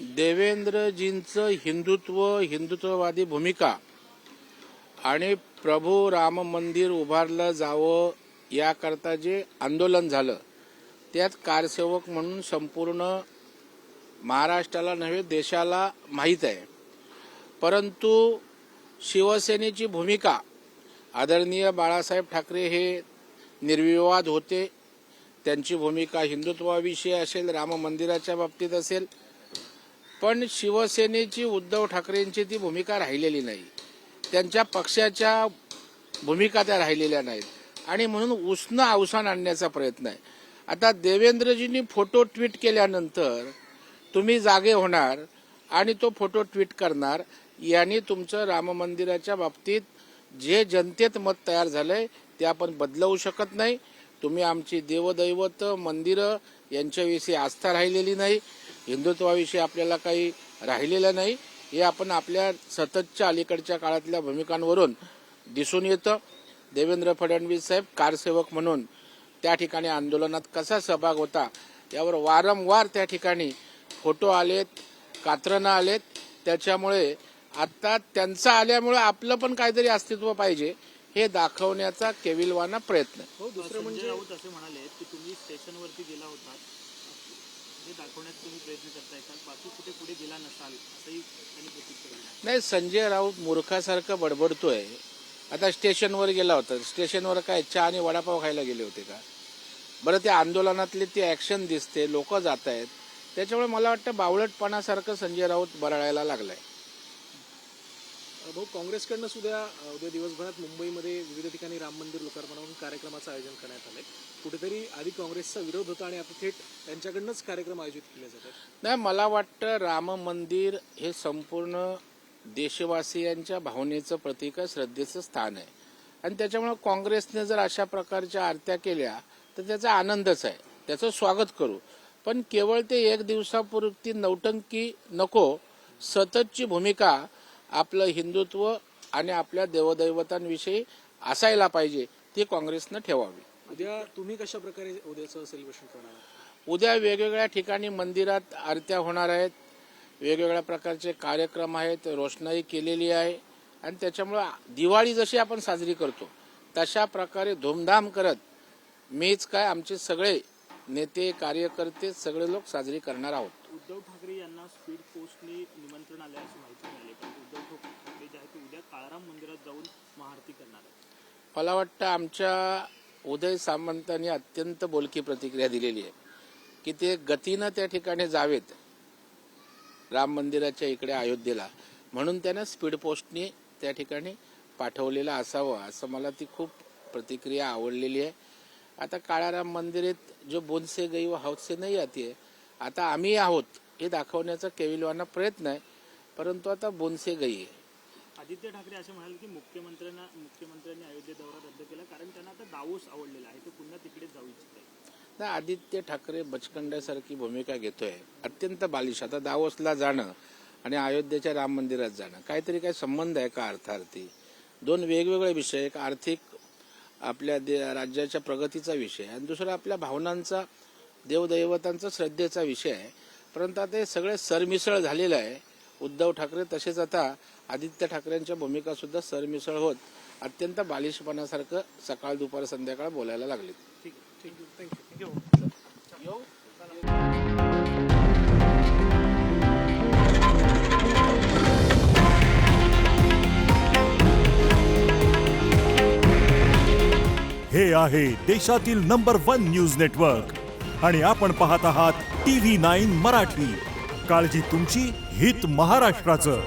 देवेंद्रजींचं हिंदुत्ववादी भूमिका आणि प्रभू राम मंदिर उभारलं जावं याकरता जे आंदोलन झालं त्यात कारसेवक म्हणून संपूर्ण महाराष्ट्राला नव्हे देशाला माहीत आहे। परंतु शिवसेनेची भूमिका आदरणीय बाळासाहेब ठाकरे हे निर्विवाद होते। त्यांची भूमिका हिंदुत्वाविषयी असेल, राम मंदिराच्या बाबतीत असेल, पण शिवसेनेची उद्धव ठाकरेंची ती भूमिका राहिलेली नाही। त्यांच्या पक्षाच्या भूमिका त्या राहिलेल्या नाहीत आणि म्हणून उसनं अवसान आणण्याचा प्रयत्न आहे। आता देवेंद्रजींनी फोटो ट्विट केल्यानंतर तुम्ही जागे होणार आणि तो फोटो ट्विट करणार, यांनी तुमचं राम मंदिराच्या बाबतीत जे जनतेत मत तयार झालंय ते आपण बदलवू शकत नाही। तुम्ही आमची देवदैवत मंदिरं यांच्याविषयी आस्था राहिलेली नाही, हिंदुत्वाविषयी आपल्याला काही राहिलेलं नाही, हे आपण आपल्या सततच्या अलीकडच्या काळातल्या भूमिकांवरून दिसून येतं। देवेंद्र फडणवीस साहेब कारसेवक म्हणून त्या ठिकाणी आंदोलनात कसा सहभाग होता यावर वारंवार त्या ठिकाणी फोटो आलेत, कात्रणं आलेत। त्याच्यामुळे आता त्यांचा आल्यामुळे आपलं पण काहीतरी अस्तित्व पाहिजे हे दाखवण्याचा केविलवाना प्रयत्न। हो, दुसरं म्हणजे राऊत असे म्हणाले की तुम्ही स्टेशनवरती गेला होता हे दाखवण्याचा तुम्ही प्रयत्न करताय का, बाकी कुठे पुढे गेला नसाल असंही त्यांनी प्रतिक्रिया दिली। नाही, संजय राऊत मूर्खासारखं बडबडतोय। आता स्टेशनवर गेला होता, स्टेशनवर काय चहा आणि वडापाव खायला गेले होते का? बरं, त्या आंदोलनातली ती ऍक्शन दिसते, लोक जात आहेत, त्याच्यामुळे मला वाटतं बावळटपणासारखं संजय राऊत बरळायला लागलाय। भाऊ, काँग्रेसकडनं सुद्धा उद्या दिवसभरात मुंबईमध्ये विविध ठिकाणी राम मंदिर लोकार्पणावरून कार्यक्रमाचं आयोजन करण्यात आलंय। कुठेतरी आधी काँग्रेसचा विरोध होता आणि आता थेट त्यांच्याकडनंच कार्यक्रम आयोजित केले जातात। नाही, मला वाटतं राम मंदिर हे संपूर्ण देशवासियांच्या भावनेचं प्रतीक आहे, श्रद्धेचं स्थान आहे आणि त्याच्यामुळे काँग्रेसने जर अशा प्रकारच्या आरत्या केल्या तर त्याचा आनंदच आहे, त्याचं स्वागत करू। पण केवळ ते एक दिवसापुरती नौटंकी नको, सततची भूमिका आपलं हिंदुत्व आणि आपल्या देवदैवतांविषयी असायला पाहिजे, ती काँग्रेसनं ठेवावी। उद्या तुम्ही कशा प्रकारे उद्याचं सेलिब्रेशन करणार? उद्या वेगवेगळ्या ठिकाणी मंदिरात आरत्या होणार आहेत, वेगवेगळ्या प्रकारचे कार्यक्रम आहेत, रोषणाई केलेली आहे आणि त्याच्यामुळे दिवाळी जशी आपण साजरी करतो तशा प्रकारे धूमधाम करत मीच काय आमचे सगळे नेते कार्यकर्ते सगळे लोक साजरी करणार आहोत। उद्धव ठाकरे यांना स्पीड पोस्टने निमंत्रण आल्याची माहिती मिळाली, पण उद्धव ठाकरे जे आहे ते उद्या काळाराम मंदिरात जाऊन महाआरती करणार आहेत। मला वाटतं आमच्या उदय सामंतांनी अत्यंत बोलकी प्रतिक्रिया दिलेली आहे की ते गतीनं त्या ठिकाणी जावेत राम मंदिराच्या इकडे अयोध्येला, म्हणून त्यांना स्पीड पोस्टने त्या ठिकाणी पाठवलेलं असावं, असं मला ती खूप प्रतिक्रिया आवडलेली आहे। आता काळाराम मंदिरात जो बोन से गई वो हौद से नहीं आती है, आता आम्ही आहोत हे दाखवण्याचा केविलवाना प्रयत्न आहे, परंतु आता बोन से गई आहे। आदित्य ठाकरे असे म्हणाले की मुख्यमंत्र्यांनी अयोध्ये दौरा रद्द केला कारण त्यांना आता दावोस आवडलेला आहे, ते पुन्हा तिकडे जाऊ इच्छित आहे। नाही, आदित्य ठाकरे बचकंड्यासारखी भूमिका घेतोय, अत्यंत बालिश। आता दावोसला जाणं आणि अयोध्येच्या राम मंदिरात जाणं काहीतरी काय संबंध आहे का? अर्थार्थी दोन वेगवेगळे विषय, एक आर्थिक आपल्या राज्याच्या प्रगतीचा विषय आणि दुसरा आपल्या भावनांचा, देवदैवतांचा, श्रद्धेचा विषय आहे। परंतु आता हे सगळे सरमिसळ झालेलं आहे। उद्धव ठाकरे तसेच आता आदित्य ठाकरेंच्या भूमिका सुद्धा सरमिसळ होत अत्यंत बालिशपणासारखं सकाळ दुपार संध्याकाळ बोलायला लागले। ठीक आहे, थँक्यू। हे आहे देशातील नंबर 1 न्यूज नेटवर्क आणि आपण पाहत आहात TV9 मराठी। काळजी तुमची, हित महाराष्ट्राचं।